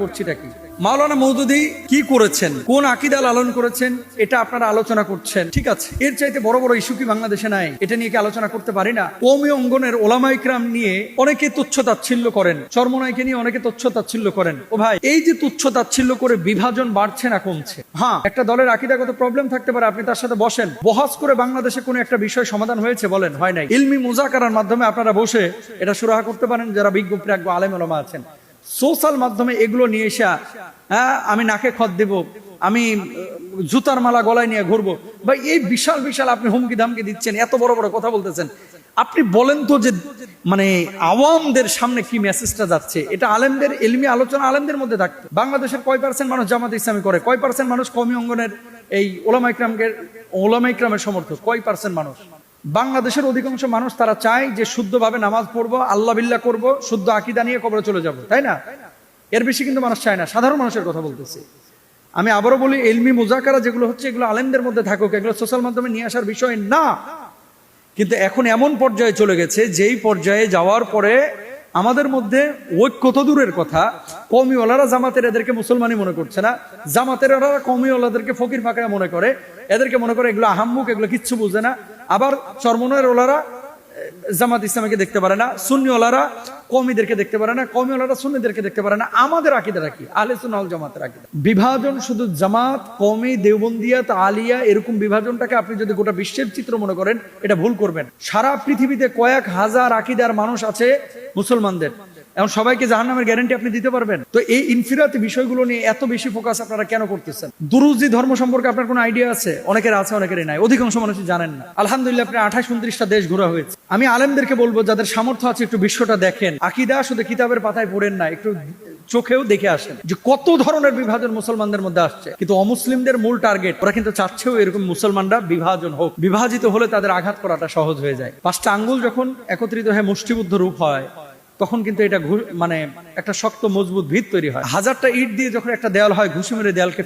করছিটা কি? মাওলানা মওদুদী কি করেছেন, কোন আকীদা লালন করেছেন, এটা আপনারা আলোচনা করছেন, ঠিক আছে। এর চাইতে বড় বড় ইস্যু কি বাংলাদেশে নাই? এটা নিয়ে কি আলোচনা করতে পারি না? কওমি অঙ্গনের ওলামা ইকরাম নিয়ে অনেকে তুচ্ছ তাচ্ছিল্য করেন, চরমোনাইকে নিয়ে অনেকে তুচ্ছ তাচ্ছিল্য করেন। ও ভাই, এই যে তুচ্ছ তাচ্ছিল্য করে বিভাজন বাড়ছে না কমছে? হ্যাঁ, একটা দলের আকীদাগত প্রবলেম থাকতে পারে, আপনি তার সাথে বসেন, বহাস করে বাংলাদেশে কোনো একটা বিষয় সমাধান হয়েছে বলেন? হয় নাই। ইলমি মুজাকারার মাধ্যমে আপনারা বসে এটা সুরাহা করতে পারেন, যারা বিজ্ঞ প্রাজ্ঞ আলেম ওলামা আছেন। সোশ্যাল মাধ্যমে এগুলো নিয়ে এসে আমি নাকে খত দেব, আমি জুতার মালা গলায় নিয়ে ঘুরবো, ভাই এই বিশাল বিশাল আপনি হুমকি ধামকি দিচ্ছেন, এত বড় বড় কথা বলতেছেন, আপনি বলেন তো যে মানে আওয়ামদের সামনে কি মেসেজটা যাচ্ছে? এটা আলেমদের ইলমি আলোচনা আলেমদের মধ্যে থাকতো। বাংলাদেশের কয় পার্সেন্ট মানুষ জামাত ইসলামী করে? কয় পার্সেন্ট মানুষ কওমি অঙ্গনের এই ওলামা ইকরামের সমর্থক? কয় পার্সেন্ট মানুষ? বাংলাদেশের অধিকাংশ মানুষ তারা চায় যে শুদ্ধভাবে নামাজ পড়বো, আল্লাহ বিল্লাহ করবো, শুদ্ধ আকীদা নিয়ে কবরে চলে যাব, তাই না? এর বেশি কিন্তু মানুষ চায় না। সাধারণ মানুষের কথা বলতেছি আমি। আবারও বলি, ইলমি মুজাকারা যেগুলো হচ্ছে এগুলো আলেমদের মধ্যে থাকুক, এগুলো সোশ্যাল মাধ্যমে নিয়ে আসার বিষয় না। কিন্তু এখন এমন পর্যায়ে চলে গেছে, যেই পর্যায়ে যাওয়ার পরে আমাদের মধ্যে ঐক্য তো দূরের কথা, কওমিওয়ালারা জামাতের এদেরকে মুসলমানই মনে করছে না, জামাতের কওমিওয়ালাদেরকে ফকির ফাঁকরা মনে করে, এদেরকে মনে করে এগুলো আহাম্মুক, এগুলো কিচ্ছু বুঝে না। আবার চরমনের ওলারা জামাত ইসলামীকে দেখতে পারে না, সুন্নি ওলারা কওমিদেরকে দেখতে পারে না, কওমি ওলারা সুন্নিদেরকে দেখতে পারে না। আমাদের আকীদাটা কি? আহলে সুন্নাহ ওয়াল জামাতের আকীদা। বিভাজন শুধু জামাত, কওমি, দেওবন্দিয়াত, আলিয়া, এরকম বিভাজনটাকে আপনি যদি গোটা বিশ্বের চিত্র মনে করেন, এটা ভুল করবেন। সারা পৃথিবীতে কয়েক হাজার আকীদার মানুষ আছে মুসলমানদের, এখন সবাইকে জাহান্নামের গ্যারান্টি আপনি দিতে পারবেন? তো এই ইনফিরাতি বিষয়গুলো নিয়ে এত বেশি ফোকাস আপনারা কেন করতেছেন? দুরুজি ধর্ম সম্পর্কে আপনার কোনো আইডিয়া আছে? অনেকের আছে, অনেকেরই নাই, অধিকাংশ মানুষই জানেন না। আলহামদুলিল্লাহ, আপনি 28-29টা দেশ ঘোরা হয়েছে। আমি আলেমদেরকে বলবো, যাদের সামর্থ্য আছে একটু বিশ্বটা দেখেন, আকীদা শুধু কিতাবের পাতায় পড়েন না, একটু চোখেও দেখে আসেন যে কত ধরনের বিভাজন মুসলমানদের মধ্যে আসছে। কিন্তু অমুসলিমদের মূল টার্গেট, ওরা কিন্তু চাচ্ছেও এরকম মুসলমানরা বিভাজন হোক। বিভাজিত হলে তাদের আঘাত করাটা সহজ হয়ে যায়। 5টা আঙ্গুল যখন একত্রিত হয়ে মুষ্টিবদ্ধ রূপ হয়, তখন কিন্তু এটা মানে একটা শক্ত মজবুত ভিত তৈরি হয়। 1000টা ইট দিয়ে যখন একটা দেয়াল হয়, ঘুষি মেরে দেয়ালকে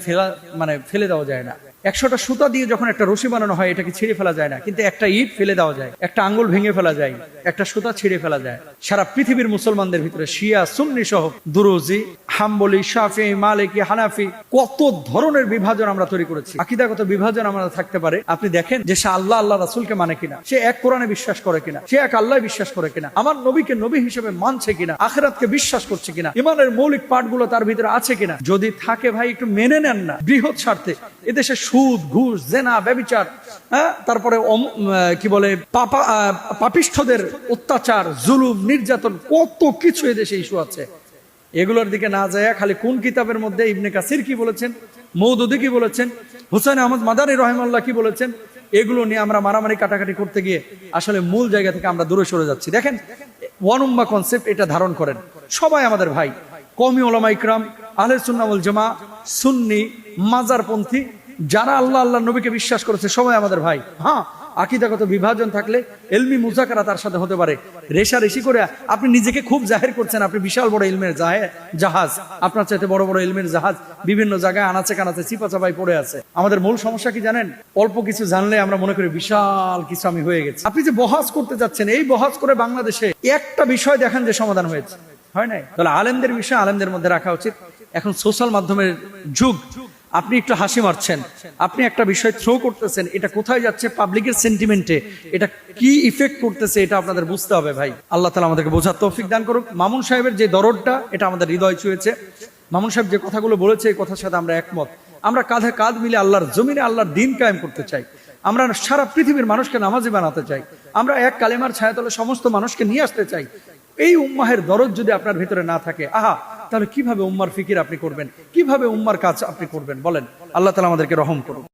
ফেলে দেওয়া যায় না। 100টা সুতা দিয়ে যখন একটা রশি বানানো হয়, এটাকে ছিঁড়ে ফেলা যায় না। কিন্তু একটা ইট ফেলে দেওয়া যায়, একটা আঙ্গুল ভেঙে ফেলা যায়, একটা সুতা ছিঁড়ে ফেলা যায়। সারা পৃথিবীর মুসলমানদের ভিতরে শিয়া, সুন্নি সহ দুরুজি, হাম্বলি, শাফিঈ, মালিকি, হানাফি, কত ধরনের বিভাজন আমরা তৈরি করেছি। আকীদাগত বিভাজন আমরা থাকতে পারে। আপনি দেখেন যে সে আল্লাহ রাসূলকে মানে কিনা, সে এক কোরআনে বিশ্বাস করে কিনা, সে এক আল্লাহ বিশ্বাস করে কিনা, আমার নবীকে নবী হিসেবে মানছে কিনা, আখিরাতকে বিশ্বাস করছে কিনা, ঈমানের মৌলিক পাঠগুলো তার ভিতরে আছে কিনা। যদি থাকে ভাই, একটু মেনে নেন না। বৃহৎ স্বার্থে এদেশে সুদ, ঘুষ, জেনা, ব্যভিচার, তারপরে কি বলে পাপিষ্ঠদের অত্যাচার, জুলুম, নির্যাতন, কত কিছু এদেশে ইস্যু আছে। এগুলোর দিকে না যায় খালি কোন কিতাবের মধ্যে ইবনে কাসির কি বলেছেন, মওদুদী কি বলেছেন, হুসাইন আহমদ মাদানী রাহিমাহুল্লাহ কি বলেছেন, এগুলো নিয়ে আমরা মারামারি কাটাকাটি করতে গিয়ে আসলে মূল জায়গা থেকে আমরা দূরে সরে যাচ্ছি। দেখেন, ওয়ান উম্মাহ কনসেপ্ট, এটা ধারণ করেন। সবাই আমাদের ভাই। কওমি ওলামা ইকরাম, আহলে সুন্নাহ ওয়াল জামাআহ, সুন্নি, মাজারপন্থী, যারা আল্লাহ নবীকে বিশ্বাস করেছে, সবাই আমাদের ভাই। হ্যাঁ, আকীদাগত বিভাজন থাকলে ইলমি মুজাকারা তার সাথে হতে পারে। রেশারেশি করে আপনি নিজেকে খুব জাহির করছেন, আপনি বিশাল বড় ইলমের জাহাজ, আপনার চাইতে বড় বড় ইলমের জাহাজ বিভিন্ন জায়গায় আনাচে কানাচে চিপাচাপাই পড়ে আছে। আমাদের মূল সমস্যা কি জানেন? অল্প কিছু জানলে আমরা মনে করি বিশাল কিছু আমি হয়ে গেছি। আপনি যে বহাস করতে যাচ্ছেন, এই বহাস করে বাংলাদেশে একটা বিষয় দেখেন যে সমাধান হয়েছে, হয় নাই? তাহলে আলেমদের বিষয় আলেমদের মধ্যে রাখা উচিত। এখন সোশ্যাল মাধ্যমের যুগ, আপনি একটু হাসি মারছেন, আপনি একটা বিষয় থ্রো করতেছেন, এটা কোথায় যাচ্ছে পাবলিকের সেন্টিমেন্টে, এটা কি ইফেক্ট করতেছে, এটা আপনাদের বুঝতে হবে ভাই। আল্লাহ তাআলা আমাদেরকে বোঝার তৌফিক দান করুক। মামুন সাহেবের যে দরদটা, এটা আমাদের হৃদয় ছুঁয়েছে। মামুন সাহেব যে কথাগুলো বলেছে, এই কথার সাথে আমরা একমত। আমরা কাঁধে কাঁধ মিলে আল্লাহর জমিনে আল্লাহর দ্বীন কায়েম করতে চাই। আমরা সারা পৃথিবীর মানুষকে নামাজি বানাতে চাই। আমরা এক কালেমার ছায়াতলে সমস্ত মানুষকে নিয়ে আসতে চাই। এই উম্মাহের দরদ যদি আপনার ভিতরে না থাকে, তাহলে কিভাবে উম্মার ফিকির আপনি করবেন, কিভাবে উম্মার কাজ আপনি করবেন বলেন? আল্লাহ তাআলা আমাদেরকে রহম করুন।